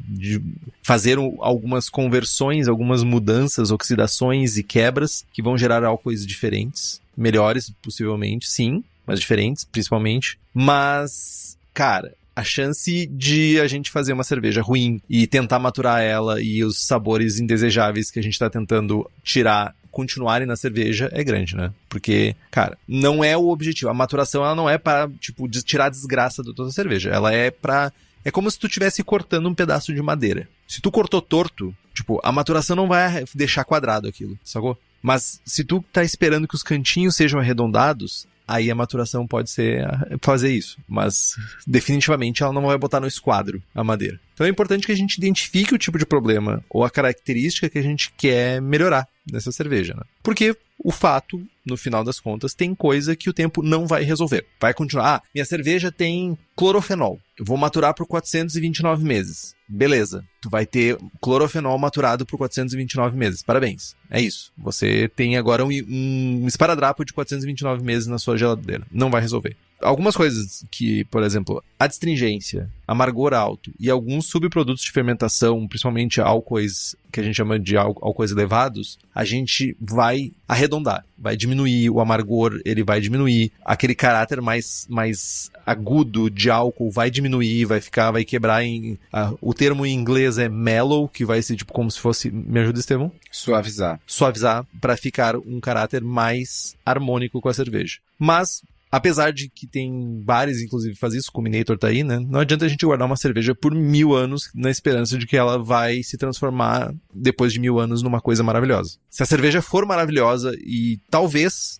fazer algumas conversões, algumas mudanças, oxidações e quebras, que vão gerar álcoois diferentes. Melhores, possivelmente, sim, mas diferentes, principalmente. Mas, cara, a chance de a gente fazer uma cerveja ruim e tentar maturar ela e os sabores indesejáveis que a gente tá tentando tirar continuarem na cerveja é grande, né? Porque, cara, não é o objetivo. A maturação, ela não é pra, tipo, tirar a desgraça da tua cerveja. Ela é pra... É como se tu estivesse cortando um pedaço de madeira. Se tu cortou torto, tipo, a maturação não vai deixar quadrado aquilo, sacou? Mas se tu tá esperando que os cantinhos sejam arredondados, aí a maturação pode ser fazer isso. Mas, definitivamente, ela não vai botar no esquadro a madeira. Então é importante que a gente identifique o tipo de problema ou a característica que a gente quer melhorar nessa cerveja, né? Porque o fato, no final das contas, tem coisa que o tempo não vai resolver. Vai continuar. Ah, minha cerveja tem clorofenol. Eu vou maturar por 429 meses. Beleza. Tu vai ter clorofenol maturado por 429 meses. Parabéns. É isso. Você tem agora um esparadrapo de 429 meses na sua geladeira. Não vai resolver. Algumas coisas que, por exemplo, adstringência, amargor alto e alguns subprodutos de fermentação, principalmente álcoois, que a gente chama de álcoois elevados, a gente vai arredondar, vai diminuir o amargor, ele vai diminuir, aquele caráter mais agudo de álcool vai diminuir, vai quebrar em... o termo em inglês é mellow, que vai ser tipo como se fosse... Me ajuda, Estevão? Suavizar para ficar um caráter mais harmônico com a cerveja. Mas... apesar de que tem bares, inclusive, faz isso, o Minator tá aí, né? Não adianta a gente guardar uma cerveja por 1000 anos na esperança de que ela vai se transformar, depois de 1000 anos, numa coisa maravilhosa. Se a cerveja for maravilhosa e talvez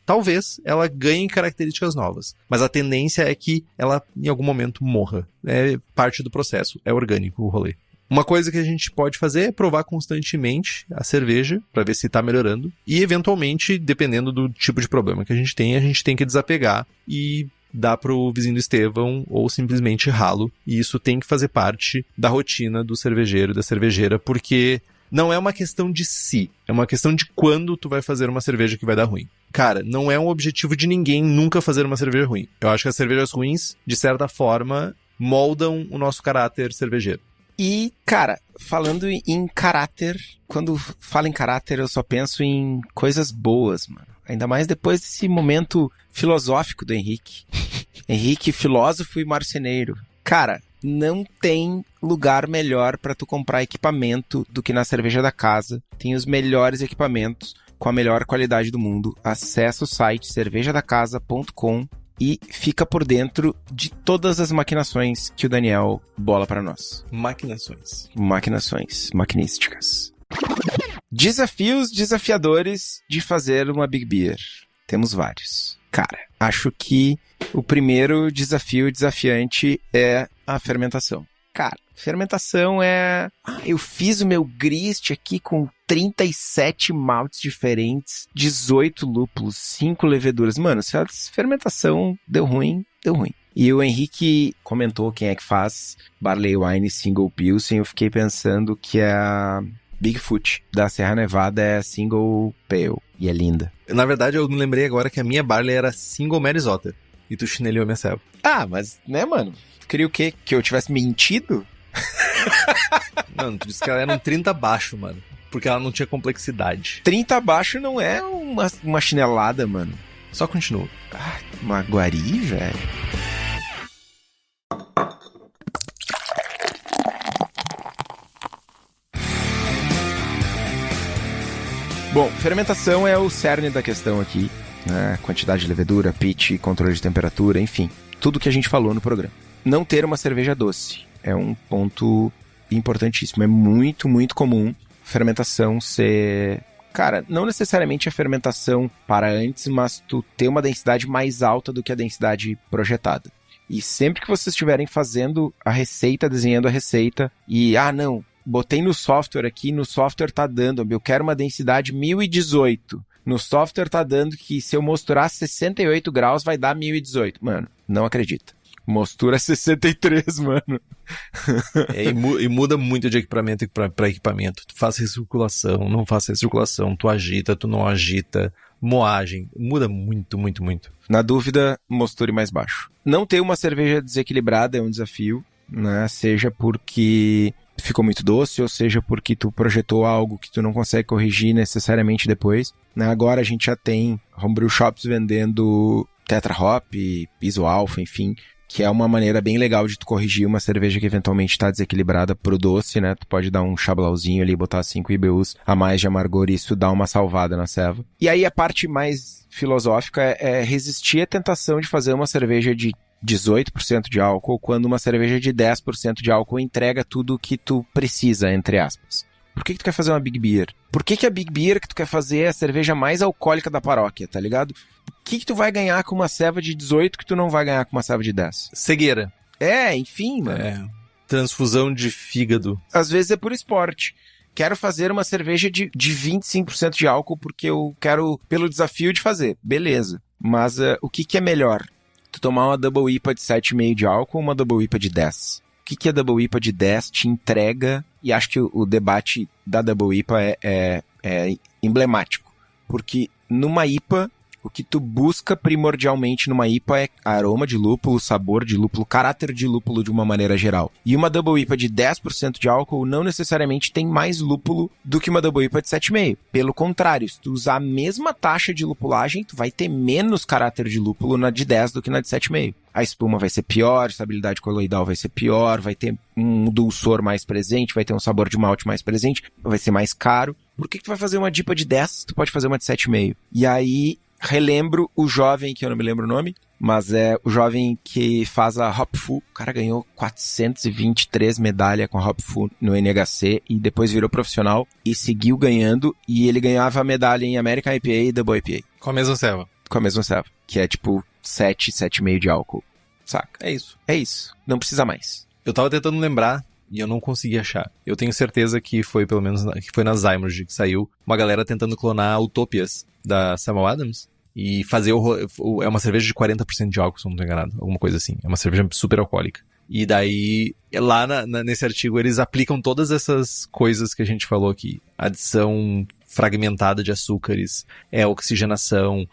ela ganhe características novas. Mas a tendência é que ela, em algum momento, morra. É parte do processo. É orgânico o rolê. Uma coisa que a gente pode fazer é provar constantemente a cerveja para ver se está melhorando e, eventualmente, dependendo do tipo de problema que a gente tem que desapegar e dar pro vizinho do Estevão ou simplesmente ralo. E isso tem que fazer parte da rotina do cervejeiro e da cervejeira, porque não é uma questão de si, é uma questão de quando tu vai fazer uma cerveja que vai dar ruim. Cara, não é um objetivo de ninguém nunca fazer uma cerveja ruim. Eu acho que as cervejas ruins, de certa forma, moldam o nosso caráter cervejeiro. E, cara, falando em caráter, quando falo em caráter eu só penso em coisas boas, mano. Ainda mais depois desse momento filosófico do Henrique. Henrique, filósofo e marceneiro. Cara, não tem lugar melhor pra tu comprar equipamento do que na Cerveja da Casa. Tem os melhores equipamentos com a melhor qualidade do mundo. Acessa o site cervejadacasa.com e fica por dentro de todas as maquinações que o Daniel bola pra nós. Maquinísticas. Desafios desafiadores de fazer uma Big Beer. Temos vários. Cara, acho que o primeiro desafio desafiante é a fermentação. Cara, fermentação é... eu fiz o meu grist aqui com 37 maltes diferentes, 18 lúpulos, 5 leveduras. Mano, se a fermentação deu ruim, deu ruim. E o Henrique comentou quem é que faz Barley Wine Single Pilsen. Eu fiquei pensando que a Bigfoot da Serra Nevada é Single Pale. E é linda. Na verdade, eu me lembrei agora que a minha Barley era Single Mary Otter. E tu chinelhou a minha ceva. Ah, mas, né, mano? Tu queria o quê? Que eu tivesse mentido? Mano, tu disse que ela era um 30 baixo, mano. Porque ela não tinha complexidade. 30 abaixo não é uma chinelada, mano. Só continua. Ah, Maguari, velho. Bom, fermentação é o cerne da questão aqui, né? Quantidade de levedura, pitch, controle de temperatura, enfim. Tudo que a gente falou no programa. Não ter uma cerveja doce é um ponto importantíssimo. É muito, muito comum fermentação ser... Cara, não necessariamente a fermentação para antes, mas tu ter uma densidade mais alta do que a densidade projetada. E sempre que vocês estiverem fazendo a receita, desenhando a receita, e, não, botei no software aqui, no software tá dando, eu quero uma densidade 1018. No software tá dando que se eu misturar 68 graus vai dar 1018. Mano, não acredita. Mostura 63, mano. E muda muito de equipamento para equipamento. Tu faz recirculação, não faz recirculação, tu agita, tu não agita, moagem, muda muito, muito, muito. Na dúvida, mosture mais baixo. Não ter uma cerveja desequilibrada é um desafio, né? Seja porque ficou muito doce, ou seja porque tu projetou algo que tu não consegue corrigir necessariamente depois. Né? Agora a gente já tem homebrew shops vendendo Tetra Hop, Piso Alpha, enfim, que é uma maneira bem legal de tu corrigir uma cerveja que eventualmente está desequilibrada pro doce, né? Tu pode dar um chablauzinho ali, botar 5 IBUs a mais de amargor e isso dá uma salvada na ceva. E aí a parte mais filosófica é resistir à tentação de fazer uma cerveja de 18% de álcool, quando uma cerveja de 10% de álcool entrega tudo o que tu precisa, entre aspas. Por que tu quer fazer uma Big Beer? Por que a Big Beer que tu quer fazer é a cerveja mais alcoólica da paróquia, tá ligado? O que tu vai ganhar com uma ceva de 18 que tu não vai ganhar com uma ceva de 10? Cegueira. Enfim, mano. Transfusão de fígado. Às vezes é por esporte. Quero fazer uma cerveja de 25% de álcool porque eu quero, pelo desafio de fazer. Beleza. Mas o que é melhor? Tu tomar uma Double IPA de 7,5 de álcool ou uma Double IPA de 10? O que a Double IPA de 10 te entrega? E acho que o debate da Double IPA é emblemático. Porque numa IPA, o que tu busca primordialmente numa IPA é aroma de lúpulo, sabor de lúpulo, caráter de lúpulo de uma maneira geral. E uma Double IPA de 10% de álcool não necessariamente tem mais lúpulo do que uma Double IPA de 7,5. Pelo contrário, se tu usar a mesma taxa de lupulagem, tu vai ter menos caráter de lúpulo na de 10 do que na de 7,5. A espuma vai ser pior, a estabilidade coloidal vai ser pior, vai ter um dulçor mais presente, vai ter um sabor de malte mais presente, vai ser mais caro. Por que tu vai fazer uma IPA de 10? Tu pode fazer uma de 7,5. E aí relembro o jovem, que eu não me lembro o nome, mas é o jovem que faz a Hopful. O cara ganhou 423 medalhas com a Hopful no NHC e depois virou profissional e seguiu ganhando. E ele ganhava a medalha em American IPA e Double IPA. Com a mesma ceva. Com a mesma ceva, que é tipo 7,5 de álcool, saca? É isso. É isso, não precisa mais. Eu tava tentando lembrar e eu não consegui achar. Eu tenho certeza que foi, pelo menos, que foi na Zymerge que saiu uma galera tentando clonar Utopias da Samuel Adams e fazer é uma cerveja de 40% de álcool, se eu não tô enganado, alguma coisa assim. É uma cerveja super alcoólica. E daí, lá nesse artigo, eles aplicam todas essas coisas que a gente falou aqui. Adição fragmentada de açúcares, oxigenação,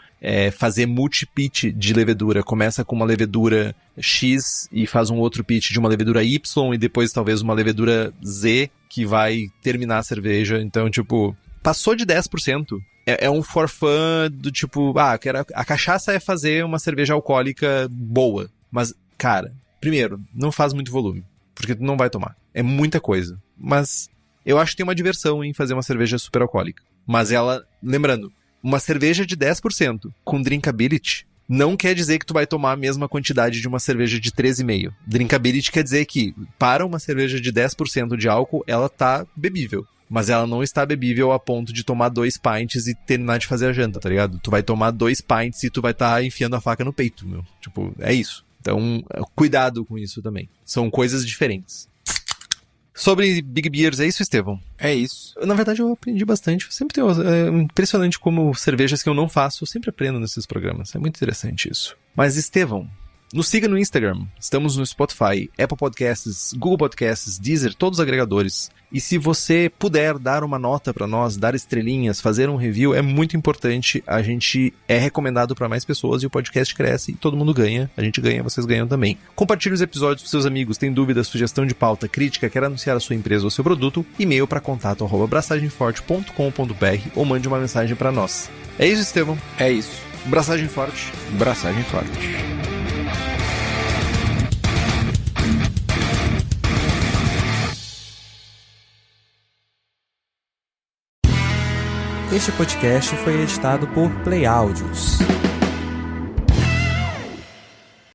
fazer multi-pitch de levedura. Começa com uma levedura X e faz um outro pitch de uma levedura Y e depois talvez uma levedura Z que vai terminar a cerveja. Então, tipo, passou de 10%. É um for fun do tipo, a cachaça é fazer uma cerveja alcoólica boa. Mas, cara, primeiro, não faz muito volume, porque tu não vai tomar. É muita coisa. Mas eu acho que tem uma diversão em fazer uma cerveja super alcoólica. Mas ela, lembrando, uma cerveja de 10% com drinkability não quer dizer que tu vai tomar a mesma quantidade de uma cerveja de 13,5. Drinkability quer dizer que, para uma cerveja de 10% de álcool, ela tá bebível. Mas ela não está bebível a ponto de tomar 2 pints e terminar de fazer a janta, tá ligado? Tu vai tomar 2 pints e tu vai estar enfiando a faca no peito, meu. Tipo, é isso. Então, cuidado com isso também. São coisas diferentes. Sobre Big Beers, é isso, Estevão? É isso. Na verdade, eu aprendi bastante. Eu sempre tenho... É impressionante como cervejas que eu não faço, eu sempre aprendo nesses programas. É muito interessante isso. Mas, Estevão, nos siga no Instagram. Estamos no Spotify, Apple Podcasts, Google Podcasts, Deezer, todos os agregadores. E se você puder dar uma nota para nós, dar estrelinhas, fazer um review, é muito importante. A gente é recomendado para mais pessoas e o podcast cresce e todo mundo ganha. A gente ganha, vocês ganham também. Compartilhe os episódios com seus amigos. Tem dúvida, sugestão de pauta, crítica, quer anunciar a sua empresa ou seu produto? E-mail para contato@braçagemforte.com.br ou mande uma mensagem para nós. É isso, Estevão? É isso. Braçagem forte. Braçagem forte. Este podcast foi editado por Play Áudios.